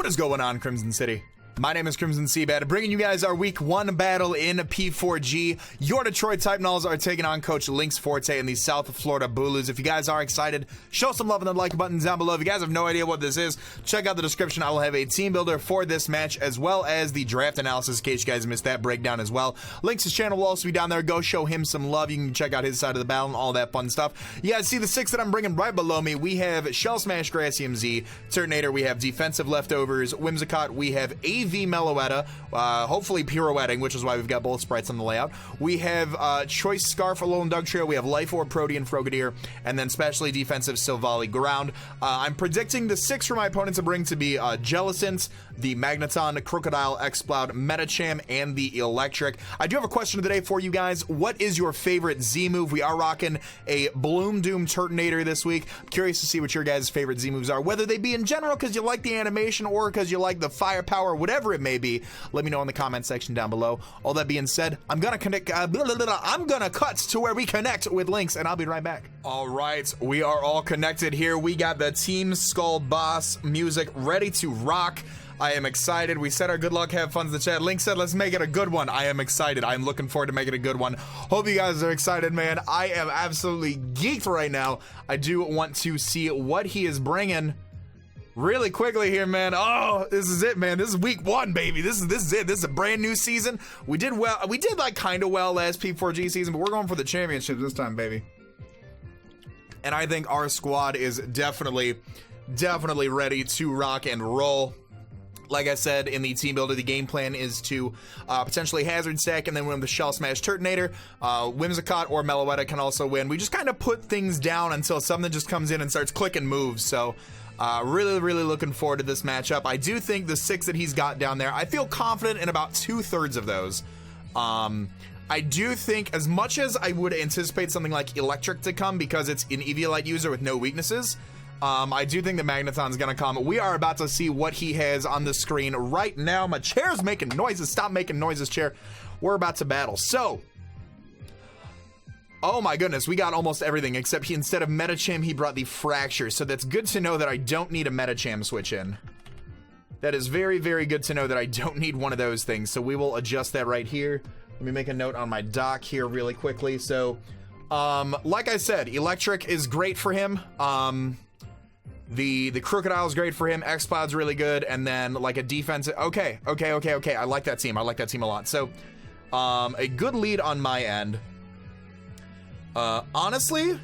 What is going on, Crimson City? My name is Crimson CBAD, bringing you guys our week 1 battle in P4G. Your Detroit Type Nulls are taking on Coach Link's Forte in the South Florida BULUS. If you guys are excited, show some love on the like button down below. If you guys have no idea what this is, check out the description. I will have a team builder for this match, as well as the draft analysis in case you guys missed that breakdown as well. Link's channel will also be down there. Go show him some love. You can check out his side of the battle and all that fun stuff. You guys see the 6 that I'm bringing right below me. We have Shell Smash Gracium Z, Turtonator, we have Defensive Leftovers, Whimsicott, we have AV Meloetta, hopefully pirouetting, which is why we've got both sprites on the layout. We have Choice Scarf, Alolan Dug Trio, we have Life Orb, Protean, Frogadier, and then specially defensive Silvally Ground. I'm predicting the 6 for my opponent to bring to be Jellicent, the Magneton, Crocodile, Exploud, Metacham, and the Electric. I do have a question of the day for you guys. What is your favorite Z move? We are rocking a Bloom Doom Turtonator this week. I'm curious to see what your guys' favorite Z moves are, whether they be in general because you like the animation or because you like the firepower, whatever it may be. Let me know in the comment section down below. All that being said, I'm gonna connect. I'm gonna cut to where we connect with Links, and I'll be right back. All right, we are all connected here. We got the Team Skull Boss music ready to rock. I am excited. We said our good luck, have fun in the chat. Link said, let's make it a good one. I am excited. I'm looking forward to making it a good one. Hope you guys are excited, man. I am absolutely geeked right now. I do want to see what he is bringing really quickly here, man. Oh, this is it, man. This is week 1, baby. This is it. This is a brand new season. We did well. We did like kind of well last P4G season, but we're going for the championship this time, baby. And I think our squad is definitely ready to rock and roll. Like I said in the team builder, the game plan is to potentially hazard stack and then win the Shell Smash Turtonator. Whimsicott or Meloetta can also win. We just kind of put things down until something just comes in and starts clicking moves. So really looking forward to this matchup. I do think the 6 that he's got down there, I feel confident in about 2/3 of those. I do think, as much as I would anticipate something like Electric to come because it's an Eviolite user with no weaknesses, I do think the Magneton's gonna come. We are about to see what he has on the screen right now. My chair's making noises. Stop making noises, chair. We're about to battle. So, oh my goodness, we got almost everything except instead of Metacham, he brought the Fracture. So that's good to know that I don't need a Metacham switch in. That is very good to know that I don't need one of those things. So we will adjust that right here. Let me make a note on my dock here really quickly. So, like I said, Electric is great for him. The Crocodile is great for him. X-Cloud's really good. And then like a defensive. Okay. I like that team. I like that team a lot. So, a good lead on my end. Honestly,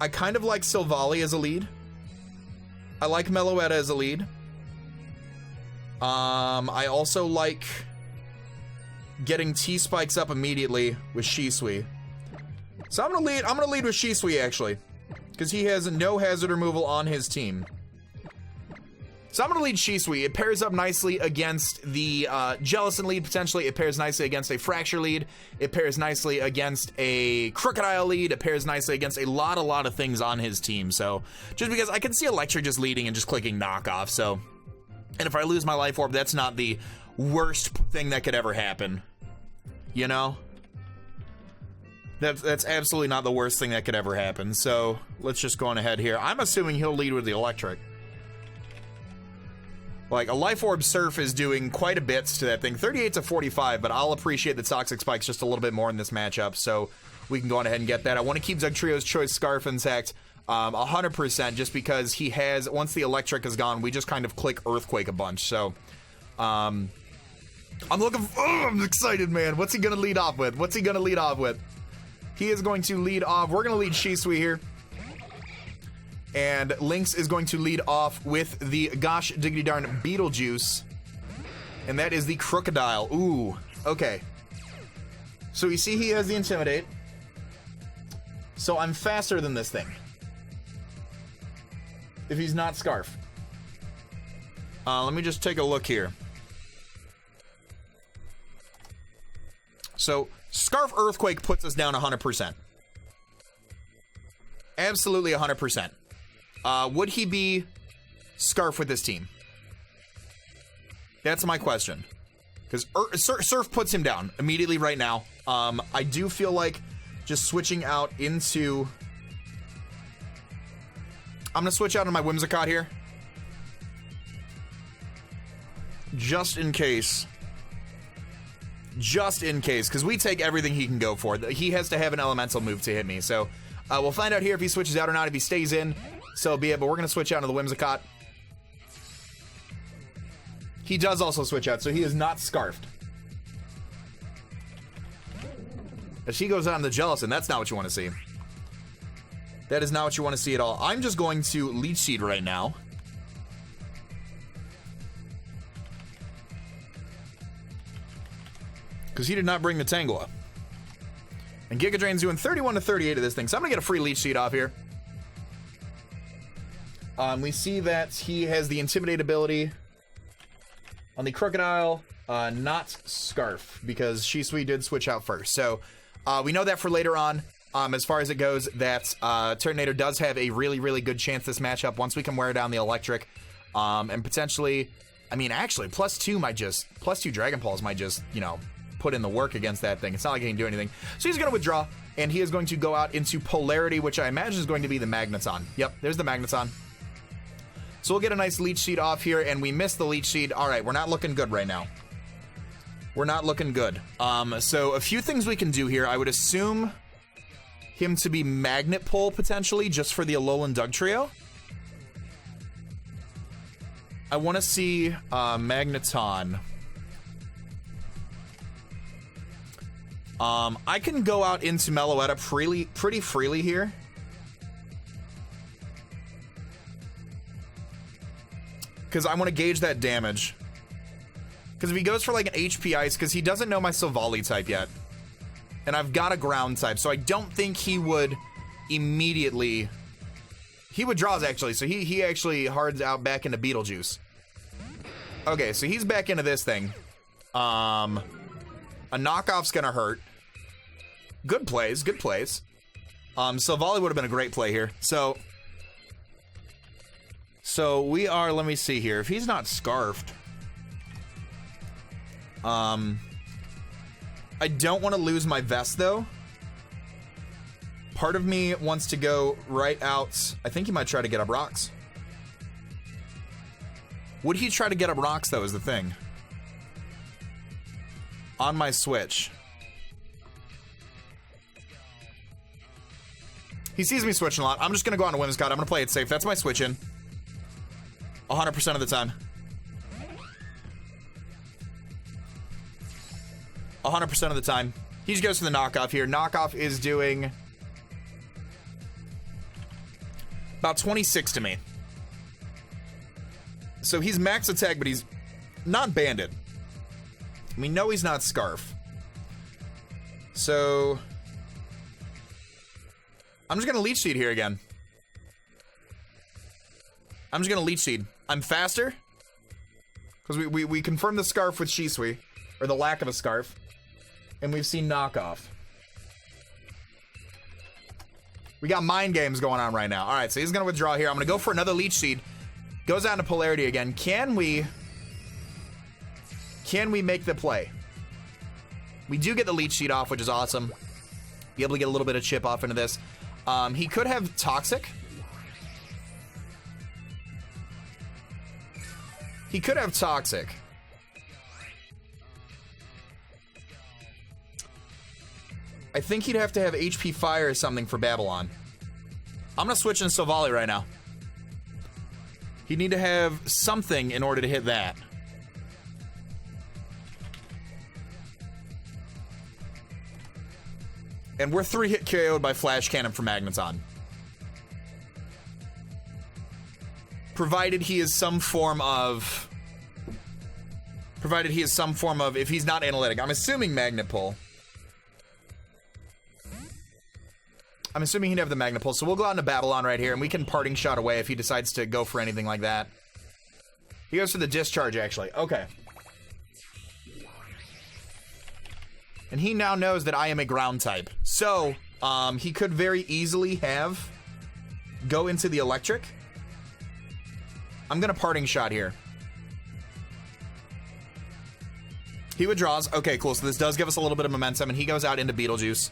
I kind of like Silvally as a lead. I like Meloetta as a lead. I also like getting T-Spikes up immediately with Shisui. So I'm gonna lead with Shisui actually, because he has no hazard removal on his team. So I'm gonna lead Shisui. It pairs up nicely against the Jellicent lead, potentially. It pairs nicely against a Fracture lead. It pairs nicely against a Crocodile lead. It pairs nicely against a lot of things on his team. So just because I can see Electric just leading and just clicking knockoff. So, and if I lose my Life Orb, that's not the worst thing that could ever happen. You know? That's absolutely not the worst thing that could ever happen. So let's just go on ahead here. I'm assuming he'll lead with the Electric. Like, a Life Orb Surf is doing quite a bit to that thing. 38 to 45, but I'll appreciate the Toxic Spikes just a little bit more in this matchup, so we can go on ahead and get that. I want to keep Dugtrio's Choice Scarf intact 100%, just because he has, once the Electric is gone, we just kind of click Earthquake a bunch, so I'm excited, man. What's he going to lead off with? He is going to lead off, we're going to lead Shisui here. And Lynx is going to lead off with the gosh diggity darn Beetlejuice. And that is the Crocodile. Ooh, okay. So you see he has the Intimidate. So I'm faster than this thing. If he's not Scarf. Let me just take a look here. So Scarf Earthquake puts us down 100%. Absolutely 100%. Would he be Scarf with this team? That's my question. Because Surf puts him down immediately right now. I do feel like just switching out into... I'm going to switch out on my Whimsicott here. Just in case. Just in case, because we take everything he can go for. He has to have an elemental move to hit me, so we'll find out here if he switches out or not. If he stays in, so be it, but we're going to switch out to the Whimsicott. He does also switch out, so he is not scarfed. As she goes on the Jellicent, that's not what you want to see. That is not what you want to see at all. I'm just going to Leech Seed right now. Because he did not bring the Tangela. And Giga Drain's doing 31 to 38 of this thing. So I'm going to get a free Leech Seed off here. We see that he has the Intimidate ability on the Crocodile, not Scarf, because Shisui did switch out first. So we know that for later on, as far as it goes, that Turtonator does have a really, really good chance this matchup once we can wear down the Electric. And potentially, I mean, actually, +2 Dragon Balls might just, you know, put in the work against that thing. It's not like he can do anything. So he's going to withdraw, and he is going to go out into Polarity, which I imagine is going to be the Magneton. Yep, there's the Magneton. So we'll get a nice Leech Seed off here, and we missed the Leech Seed. All right, we're not looking good right now. We're not looking good. So a few things we can do here. I would assume him to be Magnet Pull, potentially, just for the Alolan Dugtrio. I want to see Magneton. I can go out into Meloetta pretty freely here. Because I want to gauge that damage. Because if he goes for like an HP Ice, because he doesn't know my Silvally type yet. And I've got a Ground type, so I don't think he would immediately... He withdraws, actually, so he actually hards out back into Beetlejuice. Okay, so he's back into this thing. A knockoff's gonna hurt. Good plays, good plays. Silvally would have been a great play here. So we are, let me see here. If he's not Scarfed... I don't want to lose my vest, though. Part of me wants to go right out. I think he might try to get up rocks. Would he try to get up rocks, though, is the thing. On my switch. He sees me switching a lot. I'm just going to go on to Whimsicott. I'm going to play it safe. That's my switch in. 100% of the time. 100% of the time. He just goes for the knockoff here. Knockoff is doing about 26 to me. So he's max attack, but he's not banded. We know he's not Scarf. So I'm just going to Leech Seed here again. I'm just going to Leech Seed. I'm faster. Because we confirmed the Scarf with Shisui. Or the lack of a Scarf. And we've seen knockoff. We got mind games going on right now. All right, so he's going to withdraw here. I'm going to go for another Leech Seed. Goes out to Polarity again. Can we make the play? We do get the Leech Seed off, which is awesome. Be able to get a little bit of chip off into this. He could have Toxic. He could have Toxic. I think he'd have to have HP Fire or something for Babylon. I'm going to switch into Silvally right now. He'd need to have something in order to hit that. And we're 3-hit KO'd by Flash Cannon from Magneton. Provided he is some form of... if he's not analytic. I'm assuming Magnet Pull. I'm assuming he'd have the Magnet Pull, so we'll go out into Babylon right here, and we can Parting Shot away if he decides to go for anything like that. He goes for the Discharge, actually. Okay. And he now knows that I am a Ground type. So, he could very easily go into the Electric. I'm gonna Parting Shot here. He withdraws. Okay, cool, so this does give us a little bit of momentum, and he goes out into Beetlejuice.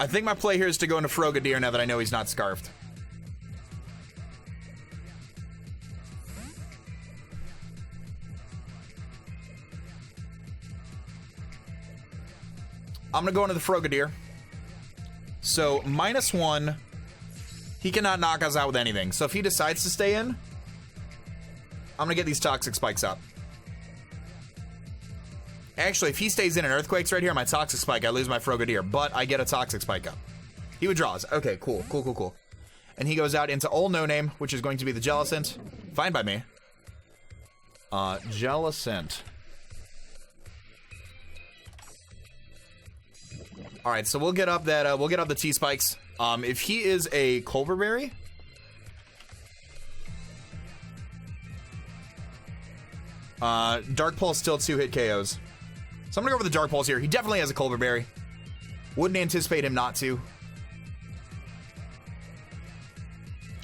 I think my play here is to go into Frogadier now that I know he's not Scarfed. I'm gonna go into the Frogadier. So, -1. He cannot knock us out with anything. So if he decides to stay in, I'm gonna get these Toxic Spikes up. Actually, if he stays in and Earthquakes right here, my Toxic Spike, I lose my Frogadier, but I get a Toxic Spike up. He withdraws. Okay, cool, cool, cool, cool. And he goes out into Old No Name, which is going to be the Jellicent. Fine by me. Jellicent. All right, so we'll get up that we'll get up the T Spikes. If he is a Culverberry, Dark Pulse still 2-hit KOs. So I'm gonna go for the Dark Pulse here. He definitely has a Culverberry. Wouldn't anticipate him not to.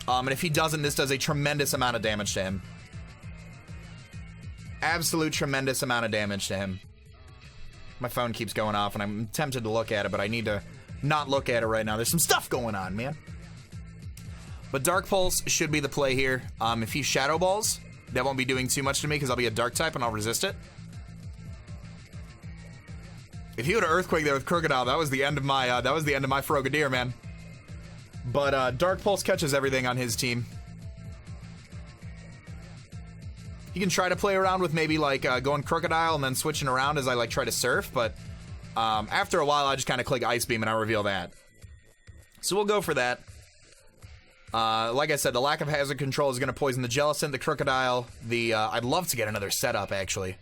And if he doesn't, this does a tremendous amount of damage to him. Absolute tremendous amount of damage to him. My phone keeps going off and I'm tempted to look at it, but I need to not look at it right now. There's some stuff going on, man. But Dark Pulse should be the play here. If he Shadow Balls, that won't be doing too much to me because I'll be a Dark type and I'll resist it. If he would have Earthquake there with Crocodile, that was the end of my Frogadier, man. But Dark Pulse catches everything on his team. He can try to play around with maybe like going Crocodile and then switching around as I like try to surf, but after a while I just kind of click Ice Beam and I reveal that. So we'll go for that. Like I said, the lack of hazard control is going to poison the Jellicent, the Crocodile, the I'd love to get another setup actually.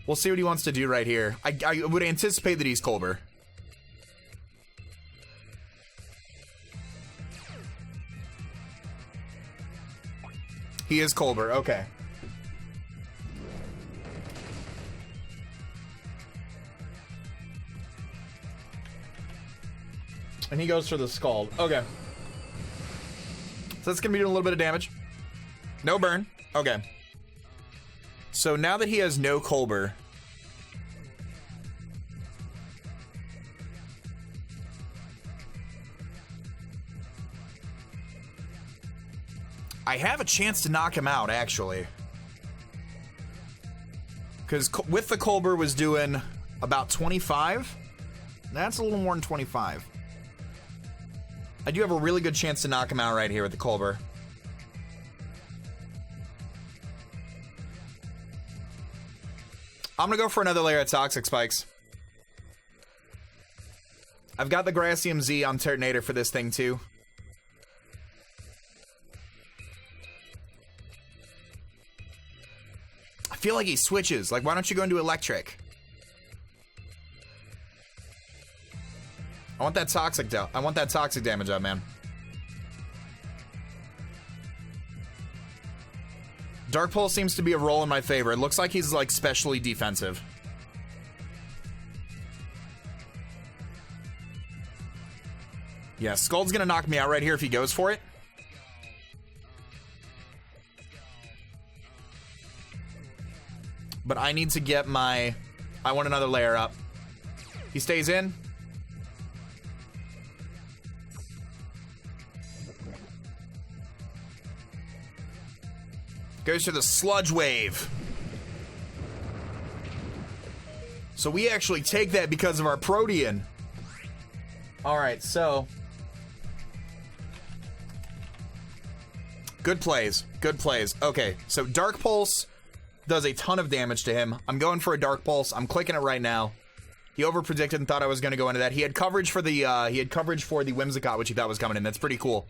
We'll see what he wants to do right here. I would anticipate that he's Colbur. He is Colbur, okay. And he goes for the Scald. Okay. So that's gonna be doing a little bit of damage. No burn. Okay. So now that he has no Colbur, I have a chance to knock him out, actually. Because with the Colbur was doing about 25. That's a little more than 25. I do have a really good chance to knock him out right here with the Colbur. I'm gonna go for another layer of Toxic Spikes. I've got the Grassium Z on Turtonator for this thing too. I feel like he switches. Like, why don't you go into Electric? I want that toxic damage up, man. Dark Pulse seems to be a roll in my favor. It looks like he's like specially defensive. Yeah, Scald's gonna knock me out right here if he goes for it. But I need to get my... I want another layer up. He stays in. Goes to the Sludge Wave. So we actually take that because of our Protean. Alright, so... Good plays. Good plays. Okay, so Dark Pulse does a ton of damage to him. I'm going for a Dark Pulse. I'm clicking it right now. He overpredicted and thought I was going to go into that. He had coverage for the Whimsicott, which he thought was coming in. That's pretty cool.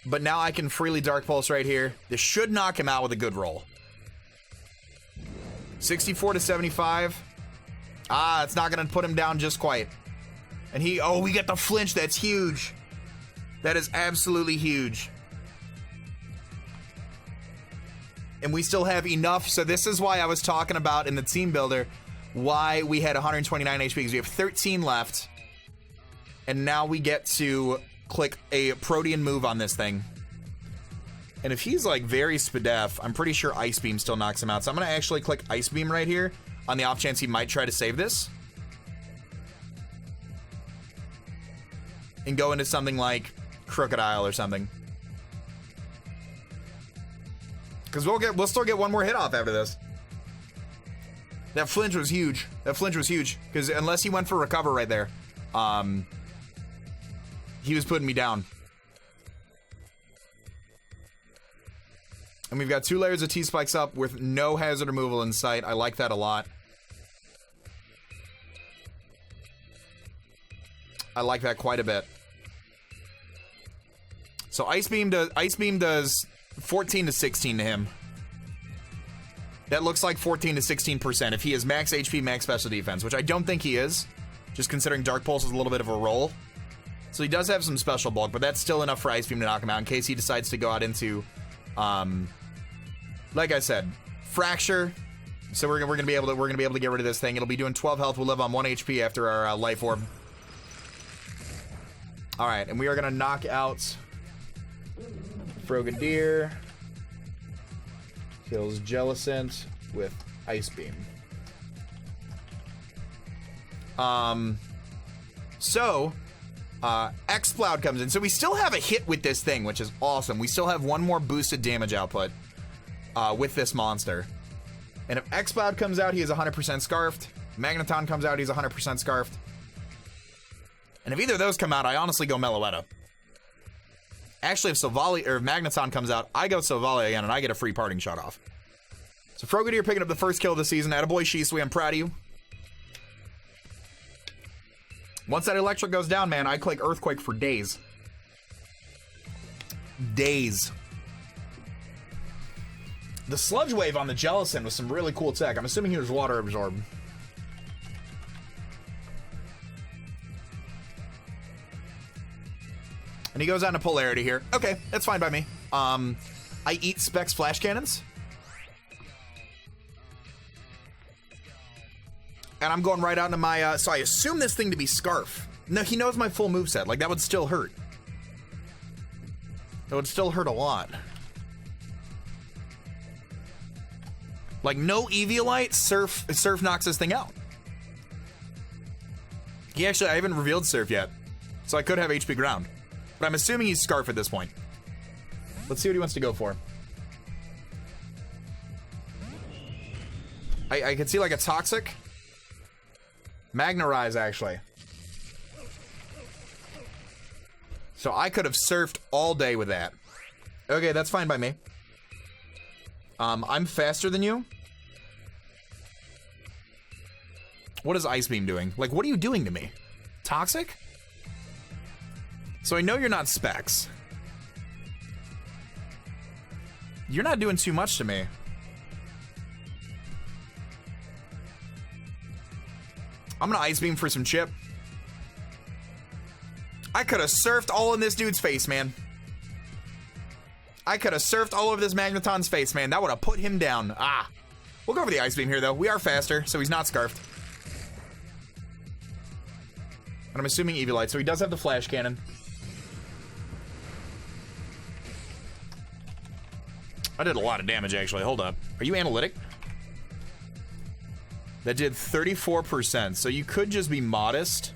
But now I can freely Dark Pulse right here. This should knock him out with a good roll. 64 to 75. Ah, it's not going to put him down just quite. And he... Oh, we get the flinch. That's huge. That is absolutely huge. And we still have enough. So this is why I was talking about in the team builder why we had 129 HP, because we have 13 left. And now we get to click a Protean move on this thing. And if he's like very spadef, I'm pretty sure Ice Beam still knocks him out. So I'm going to actually click Ice Beam right here on the off chance he might try to save this. and go into something like Crocodile or something. Because we'll still get one more hit off after this. That flinch was huge. That flinch was huge. Because unless he went for recover right there, he was putting me down. And we've got 2 layers of T-spikes up with no hazard removal in sight. I like that a lot. I like that quite a bit. So Ice Beam does 14 to 16 to him. That looks like 14 to 16% if he is max HP, max special defense, which I don't think he is, just considering Dark Pulse is a little bit of a roll. So he does have some special bulk, but that's still enough for Ice Beam to knock him out in case he decides to go out into, like I said, Fracture. So we're gonna be able to get rid of this thing. It'll be doing 12 health. We'll live on 1 HP after our Life Orb. All right, and we are gonna knock out Frogadier. Kills Jellicent with Ice Beam. X-Cloud comes in. So we still have a hit with this thing, which is awesome. We still have one more boosted damage output with this monster. And if X-Cloud comes out, he is 100% scarfed. Magneton comes out, he's 100% scarfed. And if either of those come out, I honestly go Meloetta. Actually, if Silvally or Magneton comes out, I go Silvally again, and I get a free parting shot off. So Frogadier picking up the first kill of the season. Attaboy Shisui, I'm proud of you. Once that electric goes down, man, I click Earthquake for days. Days. The Sludge Wave on the Jellicent was some really cool tech. I'm assuming he was Water Absorb. And he goes on to Polarity here. Okay, that's fine by me. I eat Specs Flash Cannons. And I'm going right out into my, so I assume this thing to be Scarf. No, he knows my full moveset. Like, that would still hurt. That would still hurt a lot. Like, no Eviolite, Surf knocks this thing out. He actually, I haven't revealed Surf yet. So I could have HP Ground. But I'm assuming he's Scarf at this point. Let's see what he wants to go for. I can see like a Toxic. Magnarize, actually. So I could have surfed all day with that. Okay, that's fine by me. I'm faster than you. What is Ice Beam doing? Like, what are you doing to me? Toxic? So I know you're not Specs. You're not doing too much to me. I'm gonna Ice Beam for some chip. I could have surfed all in this dude's face, man. I could have surfed all over this Magneton's face, man. That would have put him down. Ah. We'll go for the Ice Beam here, though. We are faster, so he's not Scarfed. And I'm assuming Eviolite, so he does have the Flash Cannon. I did a lot of damage, actually. Hold up. Are you analytic? That did 34%, so you could just be modest.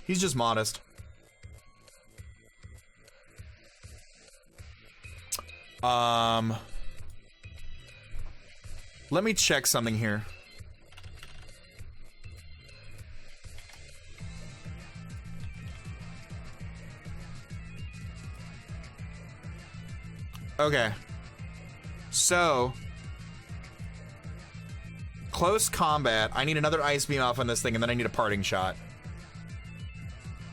He's just modest. Let me check something here. Okay. So, close combat. I need another Ice Beam off on this thing, and then I need a parting shot.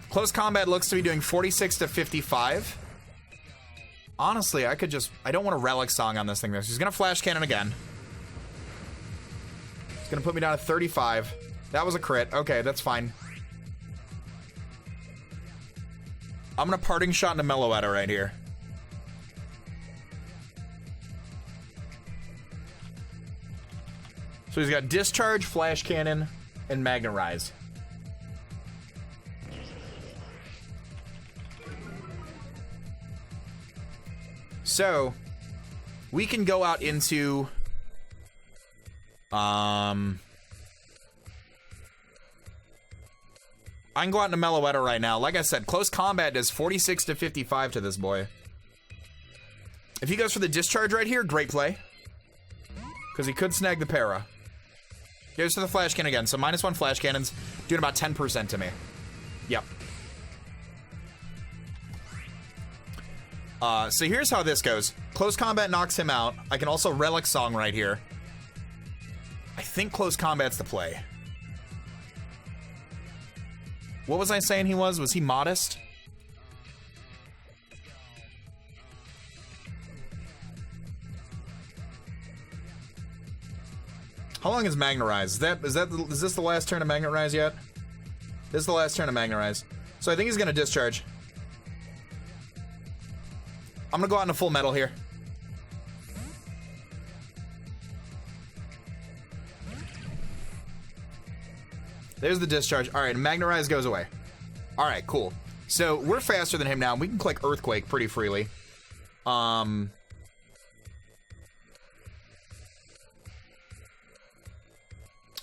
Close combat looks to be doing 46 to 55. Honestly, I could just... I don't want a Relic Song on this thing, though. So he's going to Flash Cannon again. He's going to put me down to 35. That was a crit. Okay, that's fine. I'm going to Parting Shot into Meloetta right here. So he's got Discharge, Flash Cannon, and Magnarize. So, we can go out into... I can go out into Meloetta right now. Like I said, close combat does 46 to 55 to this boy. If he goes for the discharge right here, great play. Because he could snag the para. Goes to the flash cannon again. So -1 flash cannons, doing about 10% to me. Yep. So here's how this goes. Close combat knocks him out. I can also Relic Song right here. I think close combat's the play. What was I saying he was? Was he modest? How long is Magnarize? Is this the last turn of Magnarize yet? This is the last turn of Magnarize. So I think he's gonna discharge. I'm gonna go out into full metal here. There's the discharge. All right, Magnarize goes away. All right, cool. So we're faster than him now. We can click Earthquake pretty freely. I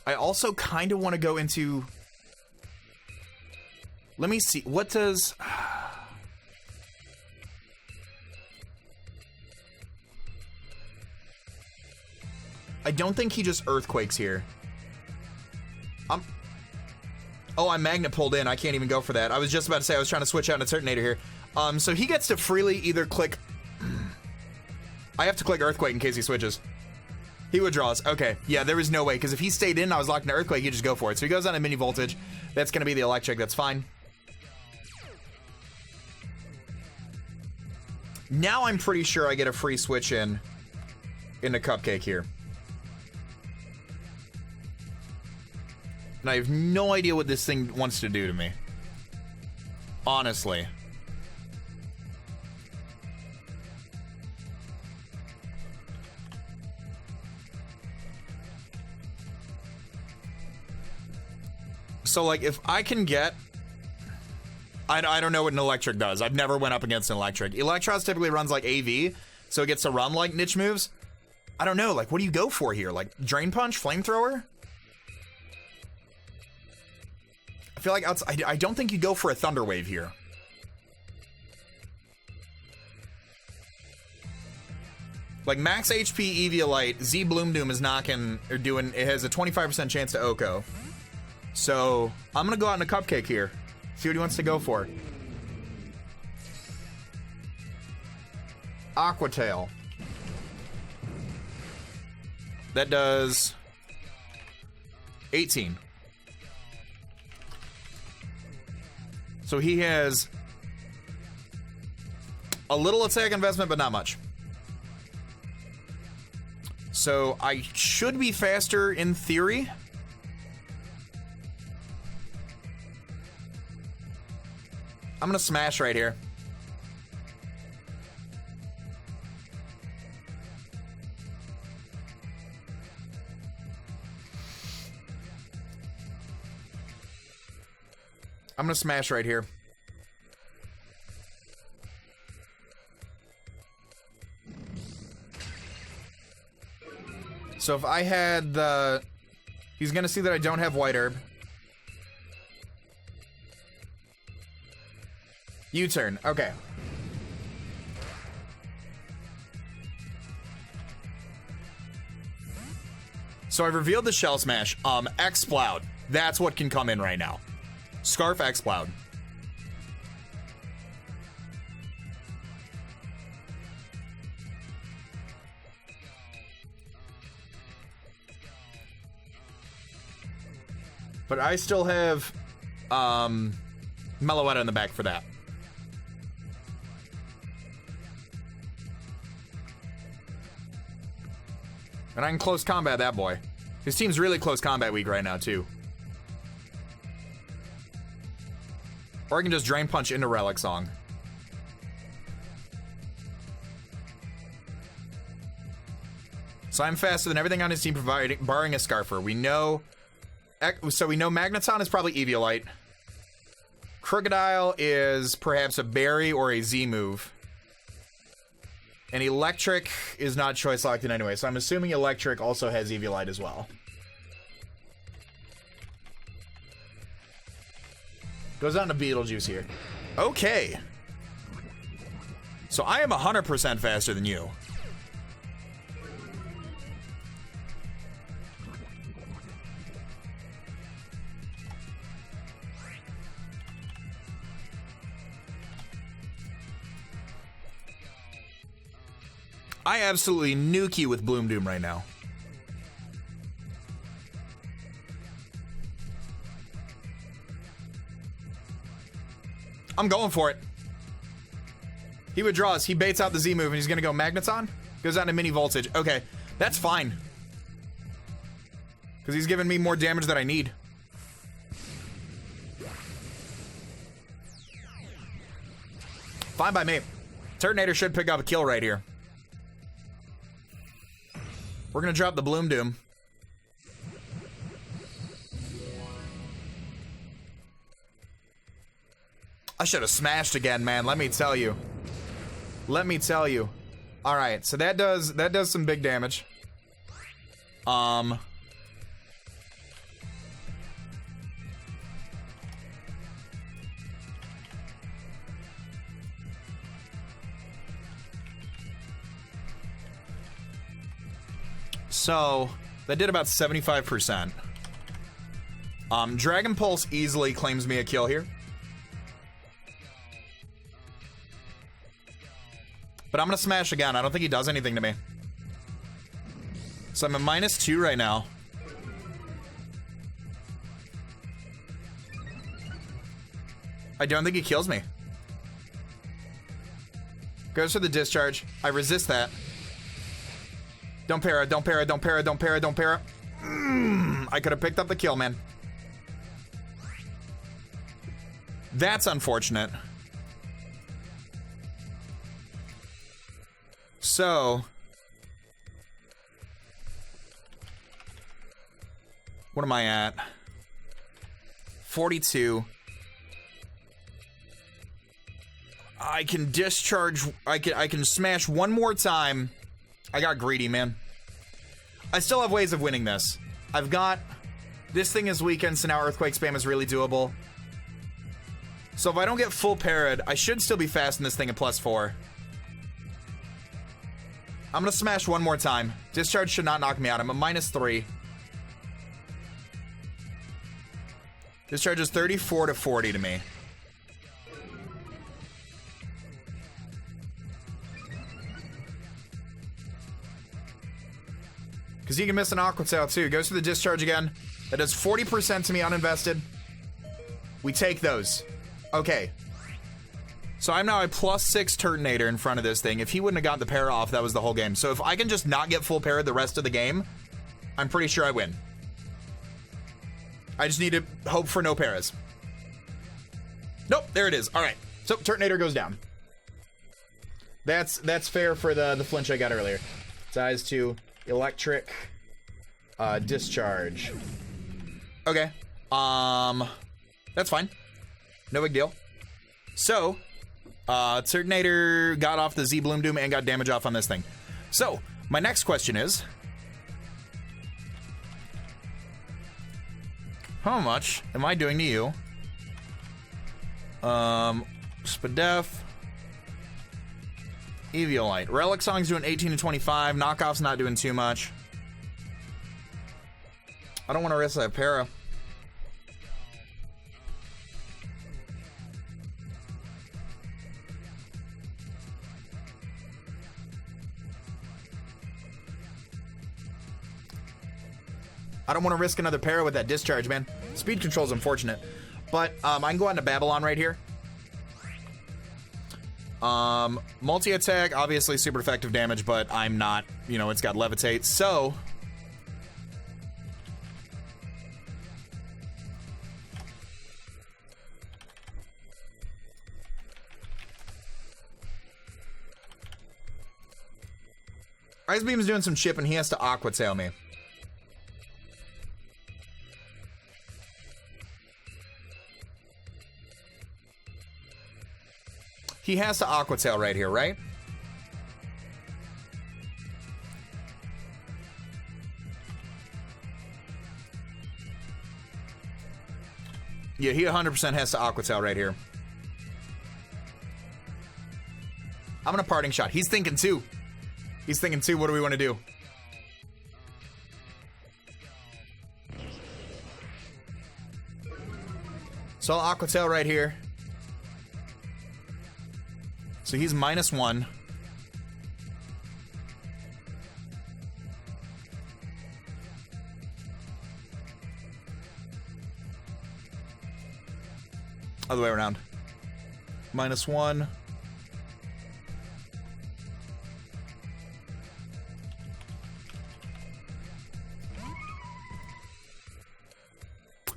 also kind of want to go into... Let me see. What does... I don't think he just Earthquakes here. Oh, I'm Magnet pulled in. I can't even go for that. I was just about to say I was trying to switch out an Eternator here. So he gets to freely either click... I have to click Earthquake in case he switches. He withdraws. Okay. Yeah, there was no way, because if he stayed in, I was locked into Earthquake, he'd just go for it. So he goes on a mini voltage. That's going to be the electric. That's fine. Now I'm pretty sure I get a free switch in the Cupcake here. And I have no idea what this thing wants to do to me. Honestly. So, like, if I can get... I don't know what an electric does. I've never went up against an electric. Electros typically runs like AV, so it gets to run like niche moves. I don't know, like, what do you go for here? Like, Drain Punch? Flamethrower? I feel like I don't think you go for a Thunder Wave here. Like, max HP Eviolite, Z Bloom Doom is knocking, or doing, it has a 25% chance to Oko. So, I'm gonna go out in a Cupcake here. See what he wants to go for. Aqua Tail. That does 18. So he has a little attack investment, but not much. So I should be faster in theory. I'm gonna smash right here. I'm gonna smash right here. So if I had the... He's gonna see that I don't have White Herb. U-turn, okay. So I've revealed the Shell Smash. X-Ploud. That's what can come in right now. Scarf X-Ploud. But I still have Meloetta in the back for that. And I can close combat that boy. His team's really close combat weak right now, too. Or I can just Drain Punch into Relic Song. So I'm faster than everything on his team, barring a Scarfer. We know... So we know Magneton is probably Eviolite. Crocodile is perhaps a Berry or a Z move. And electric is not choice locked in anyway, so I'm assuming electric also has Eviolite as well. Goes on to Beetlejuice here. Okay. So I am 100% faster than you. I absolutely nuke you with Bloom Doom right now. I'm going for it. He withdraws. He baits out the Z move and he's going to go Magneton. Goes down to mini voltage. Okay, that's fine. Because he's giving me more damage than I need. Fine by me. Turtonator should pick up a kill right here. We're going to drop the Bloom Doom. I should have smashed again, man. Let me tell you. Let me tell you. All right, so that does some big damage. So that did about 75%. Dragon Pulse easily claims me a kill here. But I'm gonna smash again. I don't think he does anything to me. So I'm at -2 right now. I don't think he kills me. Goes for the discharge. I resist that. Don't para, don't para, don't para, don't para, don't para. I could have picked up the kill, man. That's unfortunate. So, what am I at? 42. I can discharge. I can smash one more time. I got greedy, man. I still have ways of winning this. I've got... This thing is weakened, so now Earthquake Spam is really doable. So if I don't get full parried, I should still be fast in this thing at +4. I'm gonna smash one more time. Discharge should not knock me out. I'm at -3. Discharge is 34 to 40 to me. Because he can miss an Aqua Tail too. Goes for the discharge again. That does 40% to me uninvested. We take those. Okay. So I'm now a +6 Turtonator in front of this thing. If he wouldn't have got the para off, that was the whole game. So if I can just not get full para the rest of the game, I'm pretty sure I win. I just need to hope for no paras. Nope, there it is. All right. So Turtonator goes down. That's fair for the flinch I got earlier. Size 2. Electric discharge. Okay. That's fine. No big deal. So, Turtonator got off the Z Bloom Doom and got damage off on this thing. So, my next question is, how much am I doing to you? Spadef. Eviolite. Relic Song's doing 18 to 25. Knockoff's not doing too much. I don't want to risk that para. I don't want to risk another para with that discharge, man. Speed control's unfortunate. But I can go on to Babylon right here. Multi-attack, obviously super effective damage, but I'm not, you know, it's got levitate, so Ice Beam's doing some chip and he has to Aqua Tail me. He has to Aqua Tail right here, right? Yeah, he 100% has to Aqua Tail right here. I'm gonna Parting Shot. He's thinking too. He's thinking too. What do we want to do? So I'll Aqua Tail right here. So he's -1. Other way around. -1.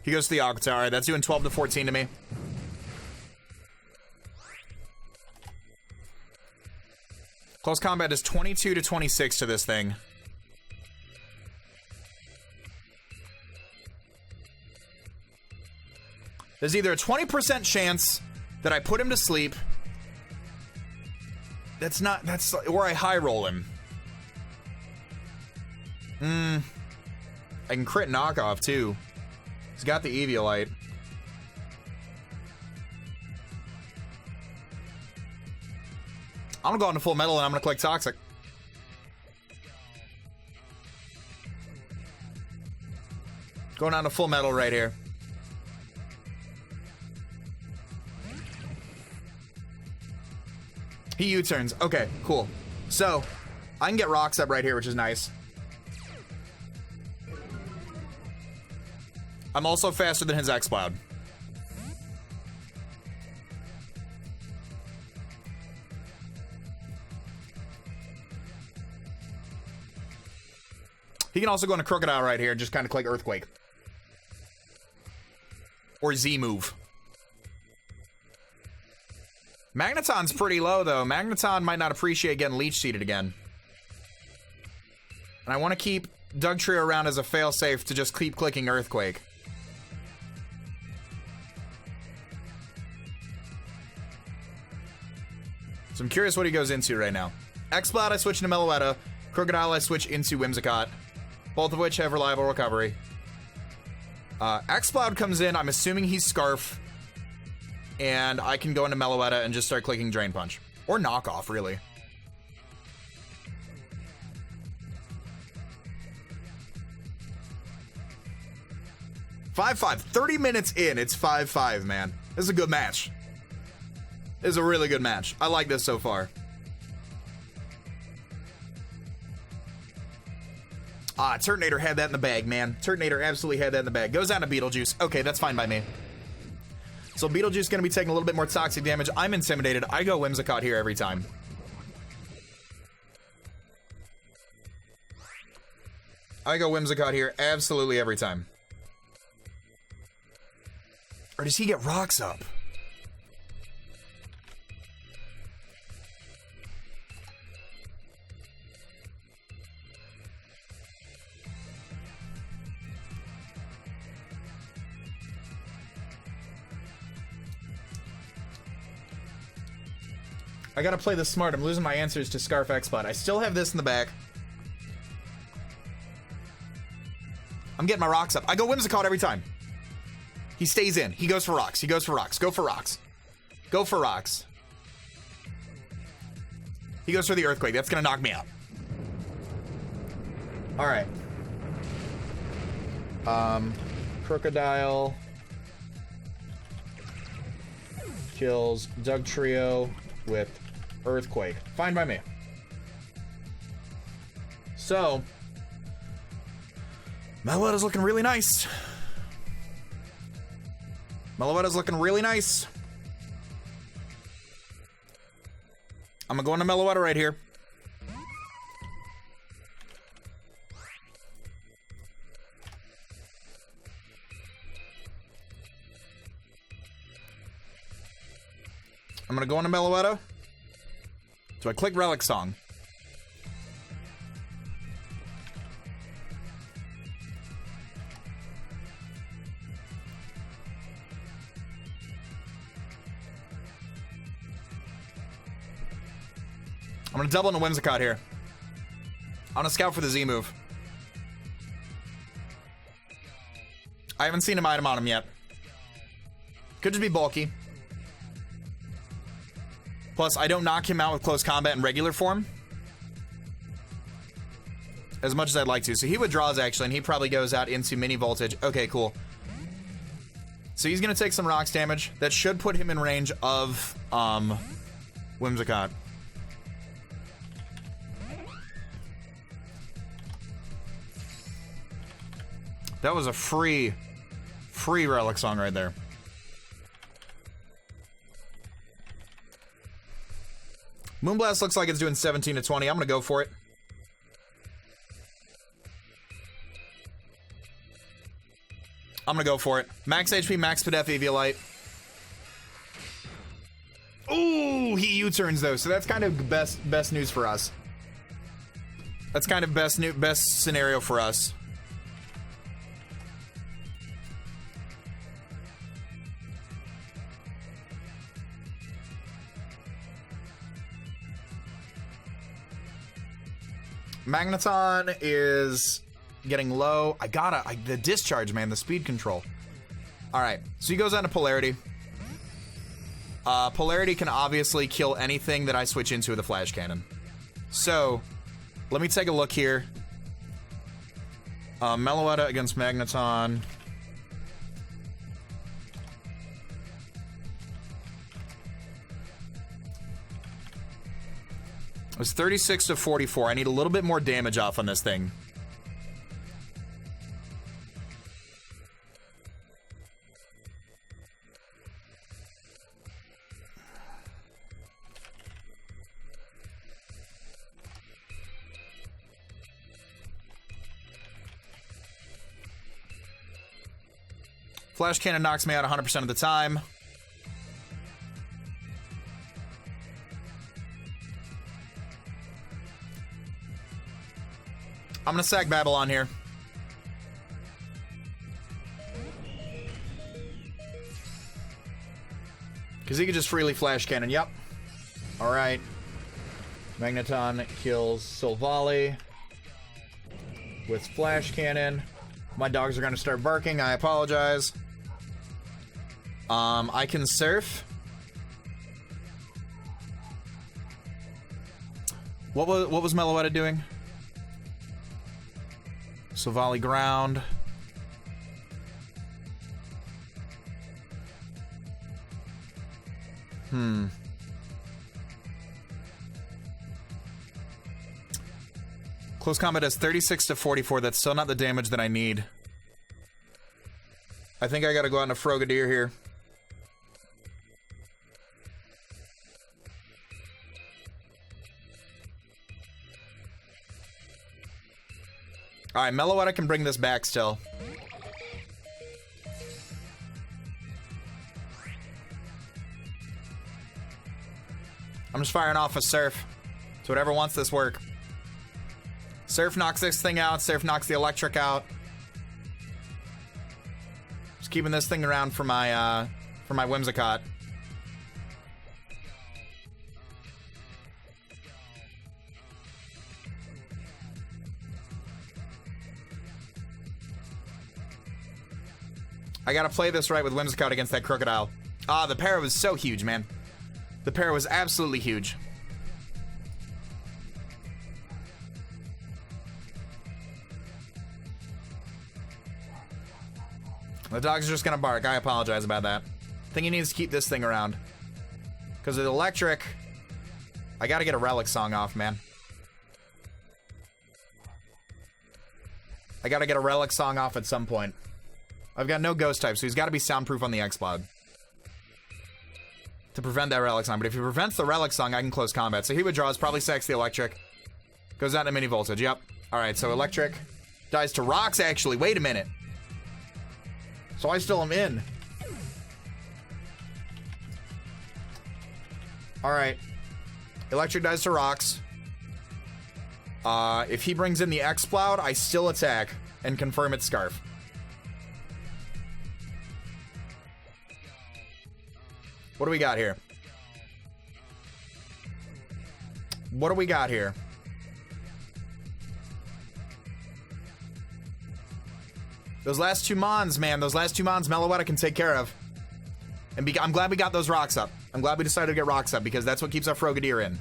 He goes to the Aqua Tower. That's doing 12 to 14 to me. Close combat is 22 to 26 to this thing. There's either a 20% chance that I put him to sleep. That's or I high roll him. I can crit knockoff too. He's got the Eviolite. I'm gonna go into full metal and I'm gonna click Toxic. Going on to full metal right here. He U-turns. Okay, cool. So, I can get rocks up right here, which is nice. I'm also faster than his X-Cloud. He can also go into Crocodile right here and just kind of click Earthquake. Or Z-move. Magneton's pretty low, though. Magneton might not appreciate getting Leech Seeded again. And I want to keep Dugtrio around as a failsafe to just keep clicking Earthquake. So I'm curious what he goes into right now. X-Cloud, I switch into Meloetta. Crocodile, I switch into Whimsicott. Both of which have reliable recovery. X-Cloud comes in. I'm assuming he's Scarf. And I can go into Meloetta and just start clicking Drain Punch. Or Knockoff, really. (5-5). 30 minutes in, it's 5-5, man. This is a good match. This is a really good match. I like this so far. Ah, Turtonator had that in the bag, man. Turtonator absolutely had that in the bag. Goes down to Beetlejuice. Okay, that's fine by me. So Beetlejuice going to be taking a little bit more toxic damage. I'm intimidated. I go Whimsicott here every time. I go Whimsicott here absolutely every time. Or does he get rocks up? I gotta play this smart. I'm losing my answers to Scarf X-Bot. I still have this in the back. I'm getting my rocks up. I go Whimsicott every time. He stays in. He goes for rocks. He goes for rocks. Go for rocks. Go for rocks. He goes for the Earthquake. That's gonna knock me out. Alright. Crocodile kills Dugtrio with Earthquake. Fine by me. So, Meloetta's looking really nice. Meloetta's looking really nice. I'm gonna go into Meloetta right here. I'm gonna go into Meloetta. So I click Relic Song. I'm gonna double into Whimsicott here. I'm gonna scout for the Z move. I haven't seen him item on him yet. Could just be bulky. Plus, I don't knock him out with close combat in regular form. As much as I'd like to. So he withdraws, actually, and he probably goes out into mini voltage. Okay, cool. So he's going to take some rocks damage. That should put him in range of Whimsicott. That was a free Relic Song right there. Moonblast looks like it's doing 17 to 20. I'm going to go for it. I'm going to go for it. Max HP, max Pedef, Eviolite. Ooh, he U-turns though, so that's kind of best news for us. That's kind of best scenario for us. Magneton is getting low. The discharge, man, the speed control. All right, so he goes on to Polarity. Polarity can obviously kill anything that I switch into with a Flash Cannon. So, let me take a look here. Meloetta against Magneton. It was 36 to 44. I need a little bit more damage off on this thing. Flash Cannon knocks me out 100% of the time. I'm gonna sack Babylon here. Because he could just freely Flash Cannon. Yep. Alright. Magneton kills Silvally with Flash Cannon. My dogs are gonna start barking. I apologize. I can Surf. What was Meloetta doing? Silvally ground. Close combat is 36 to 44. That's still not the damage that I need. I think I gotta go out into Frogadier here. Alright, Meloetta can bring this back still. I'm just firing off a Surf. So whatever wants this work. Surf knocks this thing out. Surf knocks the electric out. Just keeping this thing around for my Whimsicott. I gotta play this right with Whimsicott against that Crocodile. Ah, the para was so huge, man. The para was absolutely huge. The dogs are just gonna bark. I apologize about that. I think he needs to keep this thing around. Because with electric, I gotta get a Relic Song off, man. I gotta get a Relic Song off at some point. I've got no Ghost type, so he's gotta be soundproof on the X-Cloud. To prevent that Relic Song. But if he prevents the Relic Song, I can close combat. So he withdraws, probably sacks the electric. Goes out to mini voltage, yep. Alright, so electric. Dies to rocks, actually. Wait a minute. So I still am in. Alright. Electric dies to rocks. If he brings in the X-Cloud, I still attack and confirm its Scarf. What do we got here? What do we got here? Those last two Mons, man. Those last two Mons Meloetta can take care of. And I'm glad we got those rocks up. I'm glad we decided to get rocks up because that's what keeps our Frogadier in.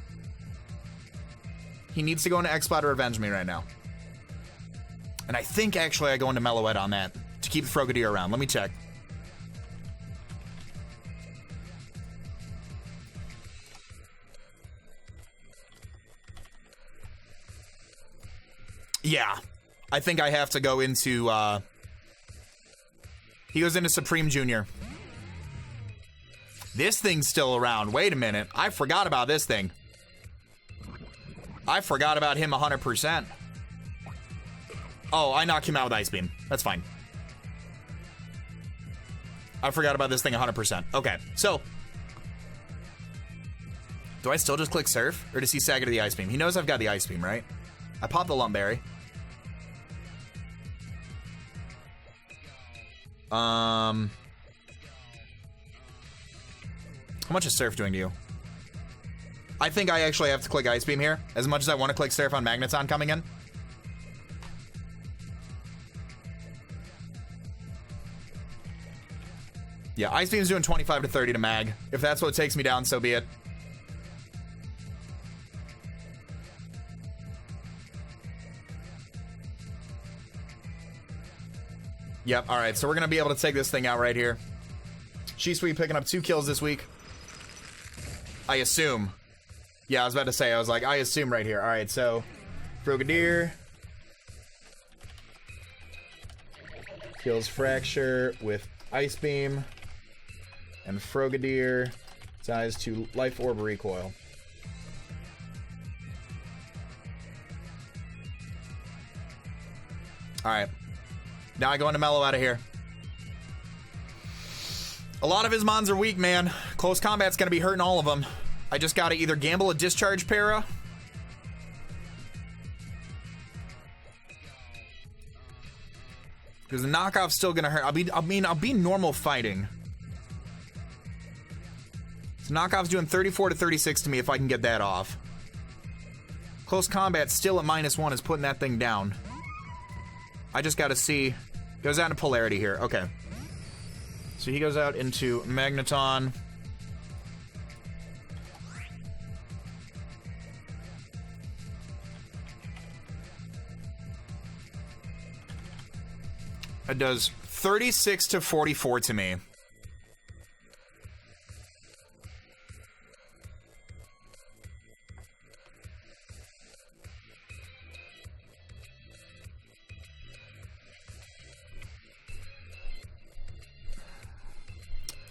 He needs to go into X-Spot to revenge me right now. And I think actually I go into Meloette on that to keep the Frogadier around. Let me check. Yeah. I think I have to go into, he goes into Supreme Junior. This thing's still around. Wait a minute. I forgot about this thing. I forgot about him 100%. Oh, I knocked him out with Ice Beam. That's fine. I forgot about this thing 100%. Okay, so. Do I still just click Surf? Or does he sag to the Ice Beam? He knows I've got the Ice Beam, right? I popped the Lumberry. How much is Surf doing to you? I think I actually have to click Ice Beam here, as much as I want to click Surf on Magneton coming in. Yeah, Ice Beam's doing 25 to 30 to Mag. If that's what takes me down, so be it. Yep, alright, so we're going to be able to take this thing out right here. Sweet picking up 2 kills this week. I assume. Yeah, I was about to say, I was like, I assume right here. Alright, so Frogadier kills Fracture with Ice Beam. And Frogadier dies to Life Orb Recoil. Alright. Now I go into Mellow out of here. A lot of his mons are weak, man. Close combat's gonna be hurting all of them. I just gotta either gamble a Discharge Para. Because the knockoff's still gonna hurt. I'll be normal fighting. So knockoff's doing 34 to 36 to me if I can get that off. Close combat still at -1 is putting that thing down. I just gotta see. Goes out into Polarity here. Okay. So he goes out into Magneton. It does 36 to 44 to me.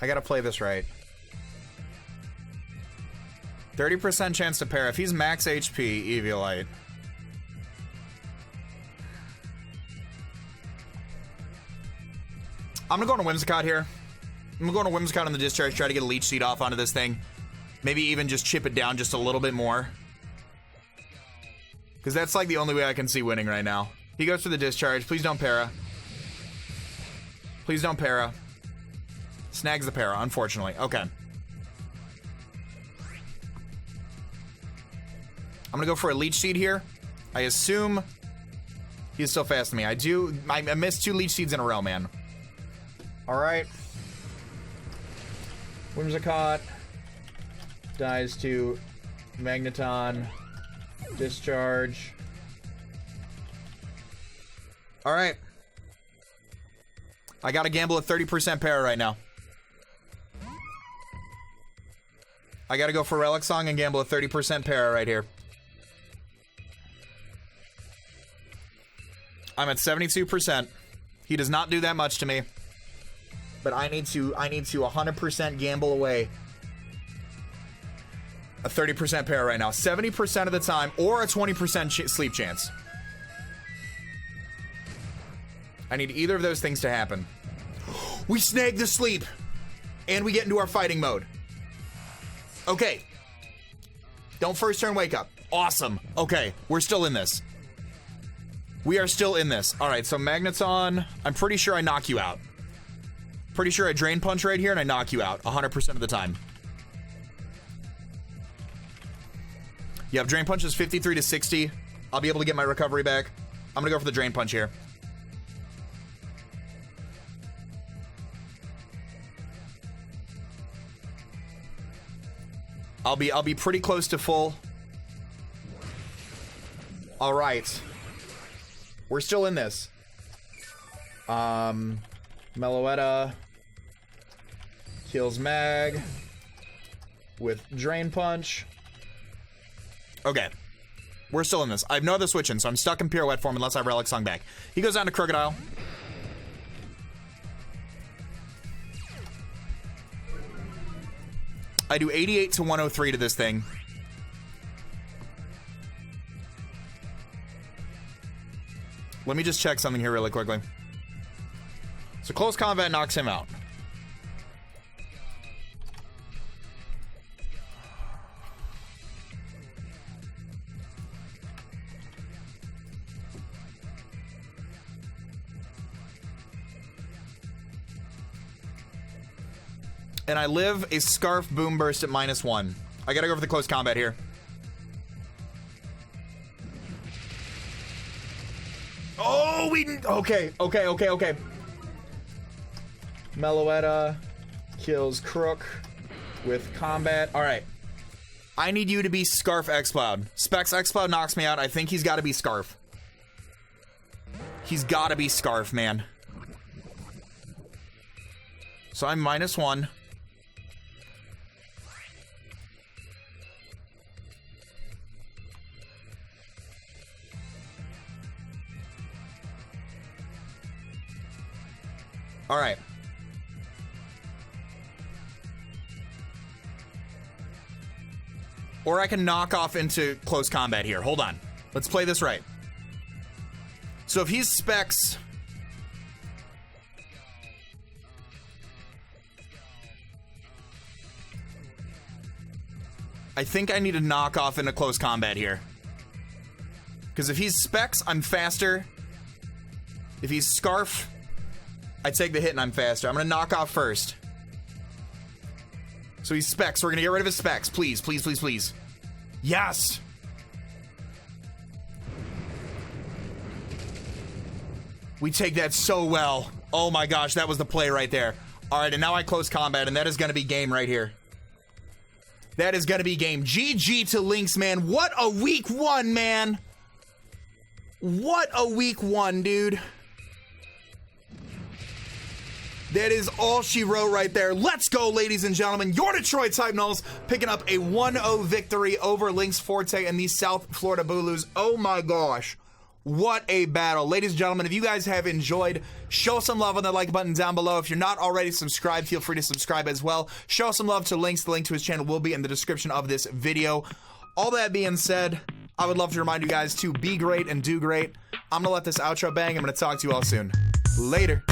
I gotta play this right. 30% chance to pair. If he's max HP, Eviolite. I'm gonna go on a Whimsicott here. I'm gonna go on a Whimsicott on the Discharge, try to get a Leech Seed off onto this thing. Maybe even just chip it down just a little bit more. Because that's like the only way I can see winning right now. He goes for the Discharge. Please don't Para. Please don't Para. Snags the Para, unfortunately. Okay. I'm gonna go for a Leech Seed here. I assume he's still fast to me. I missed 2 Leech Seeds in a row, man. Alright. Whimsicott dies to Magneton. Discharge. Alright. I gotta gamble a 30% Para right now. I gotta go for Relic Song and gamble a 30% Para right here. I'm at 72%. He does not do that much to me. But I need to 100% gamble away a 30% Para right now. 70% of the time, or a 20% sleep chance. I need either of those things to happen. We snag the sleep! And we get into our fighting mode. Okay. Don't first turn wake up. Awesome. Okay, we're still in this. We are still in this. Alright, so Magneton, I'm pretty sure I knock you out. Pretty sure I Drain Punch right here and I knock you out 100% of the time. Yep, Drain Punch is 53 to 60. I'll be able to get my recovery back. I'm gonna go for the Drain Punch here. I'll be pretty close to full. All right. We're still in this. Meloetta kills Mag with Drain Punch. Okay. We're still in this. I have no other switch in, so I'm stuck in Pirouette form unless I Relic Song back. He goes down to Crocodile. I do 88 to 103 to this thing. Let me just check something here really quickly. So close combat knocks him out. And I live a Scarf Boom Burst at -1. I gotta go for the close combat here. Oh, okay. Meloetta kills Crook with combat. All right. I need you to be Scarf X-Cloud. Specs X-Cloud knocks me out. I think he's got to be Scarf. He's got to be Scarf, man. So I'm -1. All right. Or I can knock off into close combat here. Hold on. Let's play this right. So if he's Specs... I think I need to knock off into close combat here. Because if he's Specs, I'm faster. If he's Scarf... I take the hit and I'm faster. I'm gonna knock off first. So he's Specs. We're gonna get rid of his Specs. Please, please, please, please. Yes! We take that so well. Oh my gosh, that was the play right there. Alright, and now I close combat, and that is gonna be game right here. That is gonna be game. GG to Lynx, man. What a week 1, man! What a week 1, dude. That is all she wrote right there. Let's go, ladies and gentlemen. Your Detroit Type Nulls picking up a 1-0 victory over Lynx Forte and the South Florida BULUS. Oh my gosh. What a battle. Ladies and gentlemen, if you guys have enjoyed, show some love on the like button down below. If you're not already subscribed, feel free to subscribe as well. Show some love to Lynx. The link to his channel will be in the description of this video. All that being said, I would love to remind you guys to be great and do great. I'm going to let this outro bang. I'm going to talk to you all soon. Later.